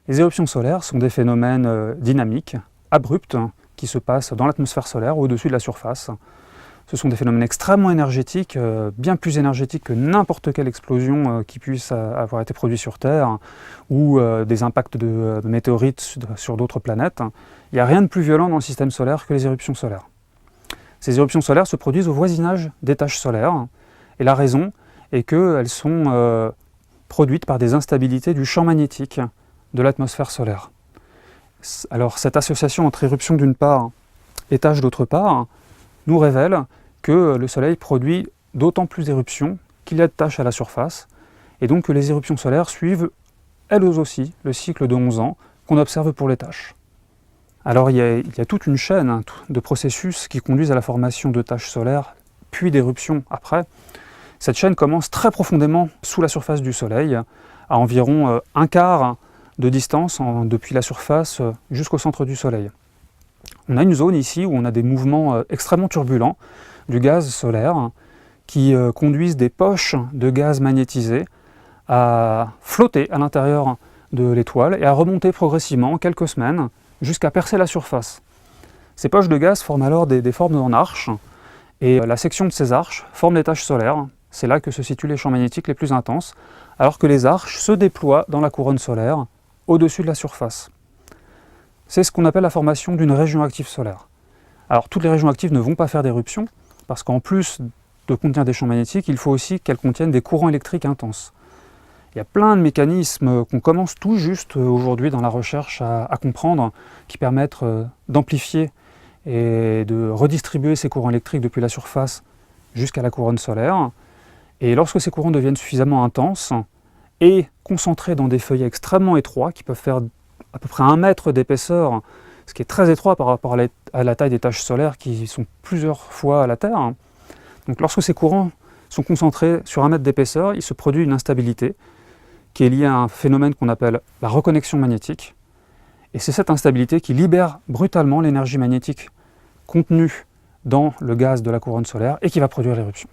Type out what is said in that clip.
Les éruptions solaires sont des phénomènes dynamiques, abrupts, qui se passent dans l'atmosphère solaire, au-dessus de la surface. Ce sont des phénomènes extrêmement énergétiques, bien plus énergétiques que n'importe quelle explosion qui puisse avoir été produite sur Terre, ou des impacts de météorites sur d'autres planètes. Il n'y a rien de plus violent dans le système solaire que les éruptions solaires. Ces éruptions solaires se produisent au voisinage des taches solaires, et la raison est qu'elles sont produites par des instabilités du champ magnétique de l'atmosphère solaire. Alors cette association entre éruption d'une part et tâches d'autre part nous révèle que le Soleil produit d'autant plus d'éruptions qu'il y a de tâches à la surface, et donc que les éruptions solaires suivent elles aussi le cycle de 11 ans qu'on observe pour les tâches. Alors il y a toute une chaîne de processus qui conduisent à la formation de tâches solaires, puis d'éruptions après. Cette chaîne commence très profondément sous la surface du Soleil, à environ un quart de distance depuis la surface jusqu'au centre du Soleil. On a une zone ici où on a des mouvements extrêmement turbulents du gaz solaire qui conduisent des poches de gaz magnétisé à flotter à l'intérieur de l'étoile et à remonter progressivement en quelques semaines jusqu'à percer la surface. Ces poches de gaz forment alors des formes en arches, et la section de ces arches forme les taches solaires. C'est là que se situent les champs magnétiques les plus intenses, alors que les arches se déploient dans la couronne solaire au-dessus de la surface. C'est ce qu'on appelle la formation d'une région active solaire. Alors toutes les régions actives ne vont pas faire d'éruption, parce qu'en plus de contenir des champs magnétiques, il faut aussi qu'elles contiennent des courants électriques intenses. Il y a plein de mécanismes qu'on commence tout juste aujourd'hui dans la recherche à comprendre, qui permettent d'amplifier et de redistribuer ces courants électriques depuis la surface jusqu'à la couronne solaire. Et lorsque ces courants deviennent suffisamment intenses et concentrés dans des feuillets extrêmement étroits, qui peuvent faire à peu près 1 mètre d'épaisseur, ce qui est très étroit par rapport à la taille des taches solaires qui sont plusieurs fois à la Terre. Donc lorsque ces courants sont concentrés sur 1 mètre d'épaisseur, il se produit une instabilité qui est liée à un phénomène qu'on appelle la reconnexion magnétique. Et c'est cette instabilité qui libère brutalement l'énergie magnétique contenue dans le gaz de la couronne solaire et qui va produire l'éruption.